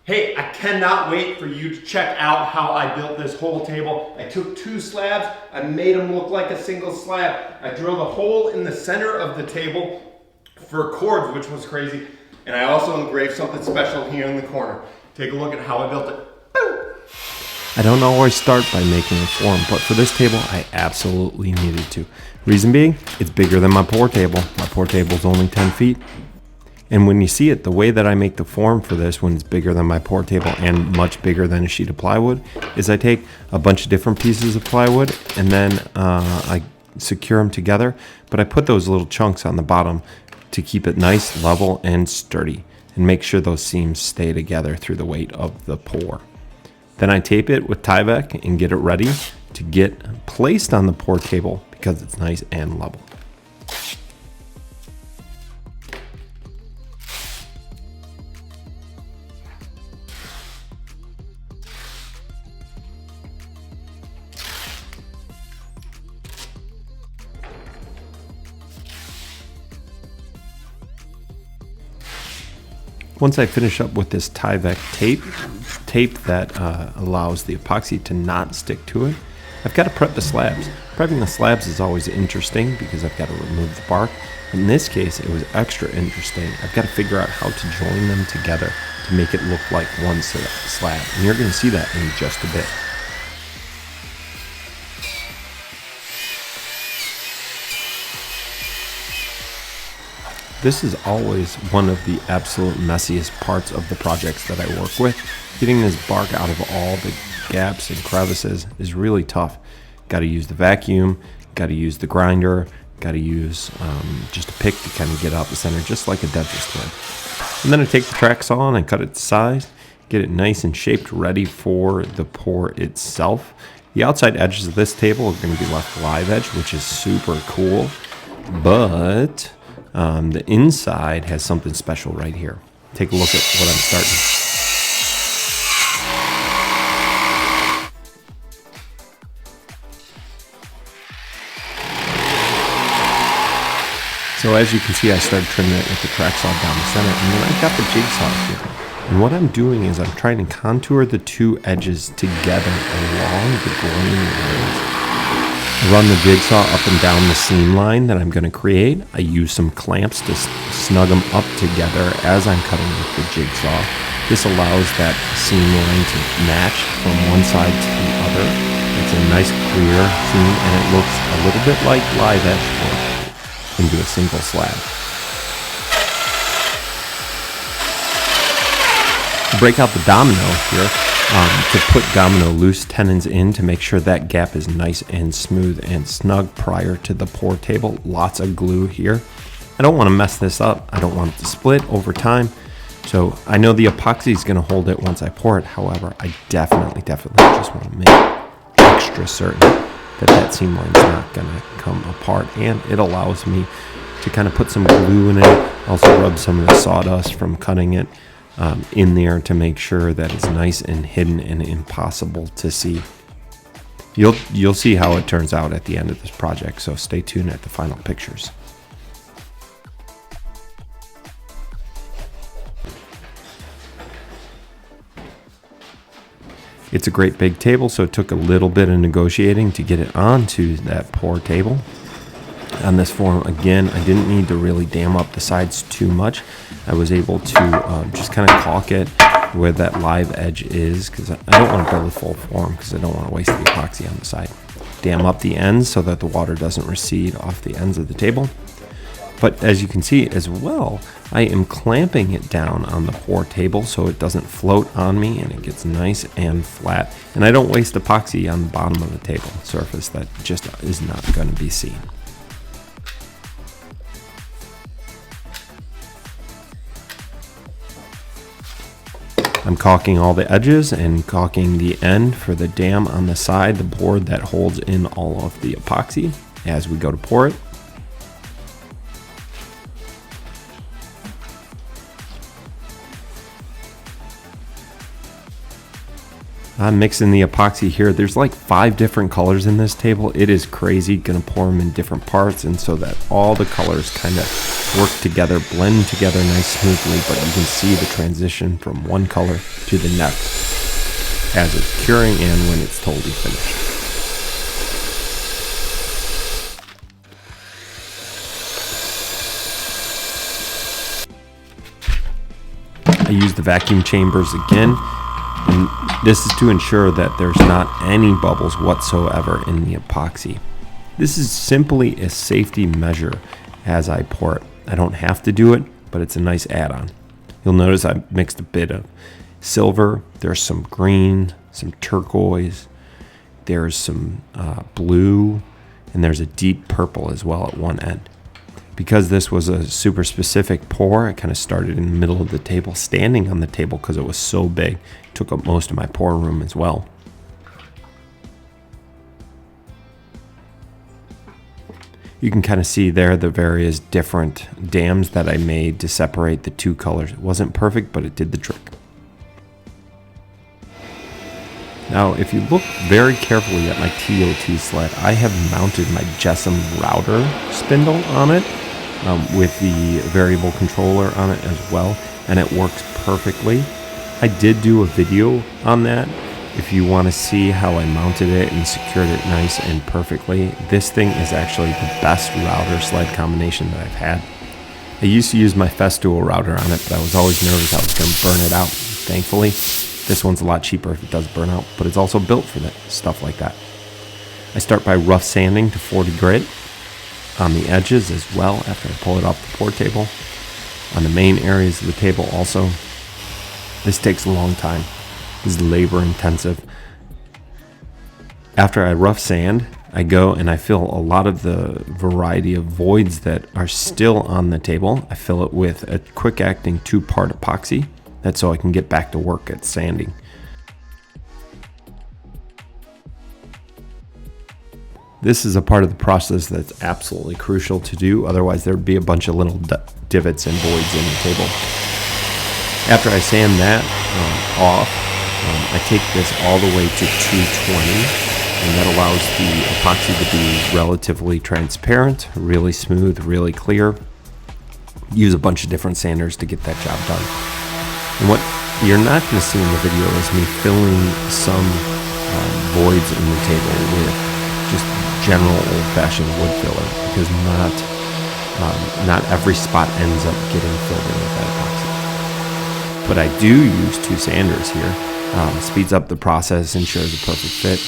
Hey, I cannot wait for you to check out how I built this whole table. I took 2 slabs, I made them look like a single slab. I drilled a hole in the center of the table for chords, which was crazy. And I also engraved something special here in the corner. Take a look at how I built it. I don't always start by making a form, but for this table, I absolutely needed to. Reason being, it's bigger than my pour table. My pour table is only 10 feet. And when you see it, the way that I make the form for this when it's bigger than my pour table and much bigger than a sheet of plywood is I take a bunch of different pieces of plywood and then I secure them together, but I put those little chunks on the bottom to keep it nice, level, and sturdy and make sure those seams stay together through the weight of the pour. Then I tape it with Tyvek and get it ready to get placed on the pour table because it's nice and level. Once I finish up with this Tyvek tape that allows the epoxy to not stick to it, I've got to prep the slabs. Prepping the slabs is always interesting because I've got to remove the bark. In this case, it was extra interesting. I've got to figure out how to join them together to make it look like one slab. And you're going to see that in just a bit. This is always one of the absolute messiest parts of the projects that I work with. Getting this bark out of all the gaps and crevices is really tough. Got to use the vacuum, got to use the grinder, got to use just a pick to kind of get out the center, just like a dentist would. And then I take the track saw and I cut it to size, get it nice and shaped, ready for the pour itself. The outside edges of this table are going to be left live edge, which is super cool, but the inside has something special right here. Take a look at what I'm starting. So as you can see, I started trimming it with the track saw down the center, and then I've got the jigsaw here. And what I'm doing is I'm trying to contour the 2 edges together along the grain lines. I run the jigsaw up and down the seam line that I'm going to create. I use some clamps to snug them up together as I'm cutting with the jigsaw. This allows that seam line to match from one side to the other. It's a nice clear seam and it looks a little bit like live edge work into a single slab. To break out the domino here, to put domino loose tenons in to make sure that gap is nice and smooth and snug prior to the pour table. Lots of glue here. I don't want to mess this up. I don't want it to split over time. So I know the epoxy is going to hold it once I pour it. However, I definitely just want to make extra certain that that seam line is not going to come apart. And it allows me to kind of put some glue in it. Also rub some of the sawdust from cutting it in there to make sure that it's nice and hidden and impossible to see. You'll see how it turns out at the end of this project, so stay tuned at the final pictures. It's a great big table, so it took a little bit of negotiating to get it onto that pour table. On this form, again, I didn't need to really dam up the sides too much. I was able to just kind of caulk it where that live edge is, because I don't want to build a full form because I don't want to waste the epoxy on the side. Dam up the ends so that the water doesn't recede off the ends of the table. But as you can see as well, I am clamping it down on the pour table so it doesn't float on me and it gets nice and flat. And I don't waste epoxy on the bottom of the table surface that just is not going to be seen. I'm caulking all the edges and caulking the end for the dam on the side, the board that holds in all of the epoxy as we go to pour it. I'm mixing the epoxy here. There's like 5 different colors in this table. It is crazy. Gonna pour them in different parts, and so that all the colors kind of work together, blend together nice smoothly, but you can see the transition from one color to the next as it's curing and when it's totally finished. I use the vacuum chambers again, and this is to ensure that there's not any bubbles whatsoever in the epoxy. This is simply a safety measure as I pour it. I don't have to do it, but it's a nice add-on. You'll notice I mixed a bit of silver, there's some green, some turquoise, there's some blue, and there's a deep purple as well at one end. Because this was a super specific pour, I kind of started in the middle of the table, standing on the table because it was so big. It took up most of my pour room as well. You can kind of see there the various different dams that I made to separate the two colors. It wasn't perfect, but it did the trick. Now, if you look very carefully at my TOT sled, I have mounted my Jessam router spindle on it with the variable controller on it as well, and it works perfectly. I did do a video on that. If you want to see how I mounted it and secured it nice and perfectly, this thing is actually the best router sled combination that I've had. I used to use my Festool router on it, but I was always nervous I was going to burn it out. Thankfully, this one's a lot cheaper if it does burn out, but it's also built for that stuff like that. I start by rough sanding to 40 grit on the edges as well after I pull it off the pour table. On the main areas of the table also. This takes a long time. This is labor intensive. After I rough sand, I go and I fill a lot of the variety of voids that are still on the table. I fill it with a quick acting 2-part epoxy. That's so I can get back to work at sanding. This is a part of the process that's absolutely crucial to do. Otherwise there would be a bunch of little divots and voids in the table. After I sand that off, I take this all the way to 220, and that allows the epoxy to be relatively transparent, really smooth, really clear. Use a bunch of different sanders to get that job done. And what you're not going to see in the video is me filling some voids in the table with just general old-fashioned wood filler, because not every spot ends up getting filled in with that epoxy. But I do use 2 sanders here. Speeds up the process, ensures a perfect fit.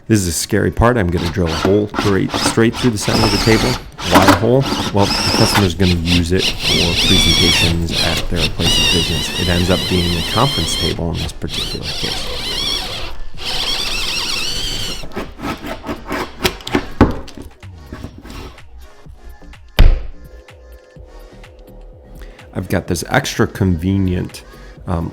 This is a scary part. I'm going to drill a hole straight through the center of the table. Why a hole? Well, the customer's going to use it for presentations at their place of business. It ends up being a conference table in this particular case. I've got this extra convenient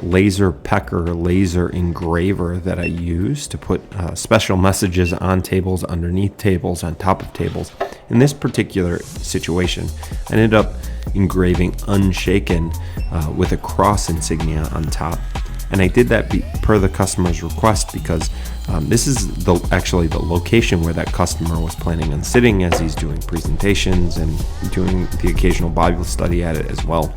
laser pecker laser engraver that I use to put special messages on tables, underneath tables, on top of tables. In this particular situation, I ended up engraving unshaken with a cross insignia on top. And I did that per the customer's request because this is actually the location where that customer was planning on sitting as he's doing presentations and doing the occasional Bible study at it as well.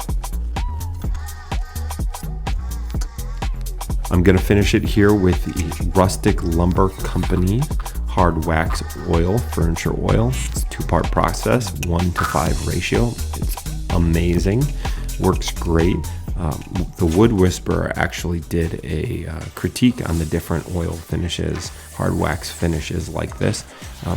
I'm going to finish it here with the Rustic Lumber Company Hard Wax Oil, Furniture Oil. It's a 2-part process, 1:5 ratio. It's amazing, works great. The Wood Whisperer actually did a critique on the different oil finishes, hard wax finishes like this.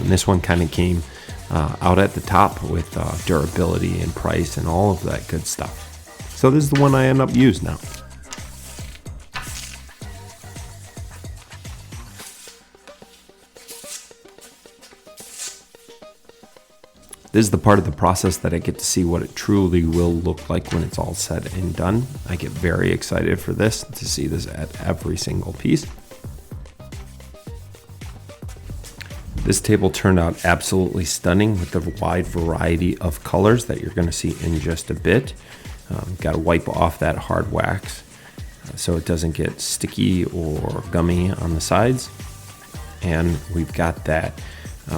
This one kind of came out at the top with durability and price and all of that good stuff. So this is the one I end up using now. This is the part of the process that I get to see what it truly will look like when it's all said and done. I get very excited for this, to see this at every single piece. This table turned out absolutely stunning with the wide variety of colors that you're going to see in just a bit. Got to wipe off that hard wax so it doesn't get sticky or gummy on the sides. And we've got that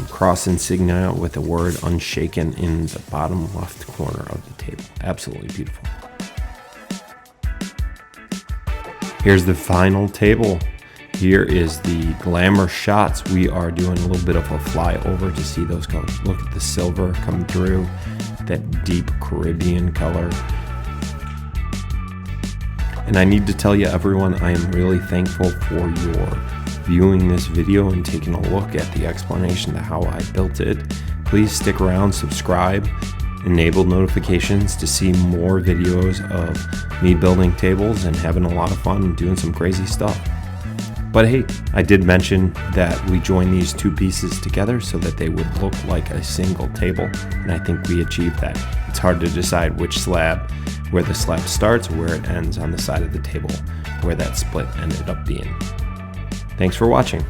cross insignia with the word unshaken in the bottom left corner of the table. Absolutely beautiful. Here's the final table. Here is the glamour shots. We are doing a little bit of a flyover to see those colors. Look at the silver come through, that deep Caribbean color. And I need to tell you, everyone, I am really thankful for your viewing this video and taking a look at the explanation to how I built it. Please stick around, subscribe, enable notifications to see more videos of me building tables and having a lot of fun and doing some crazy stuff. But hey, I did mention that we joined these two pieces together so that they would look like a single table, and I think we achieved that. It's hard to decide which slab, where the slab starts or where it ends on the side of the table, where that split ended up being. Thanks for watching.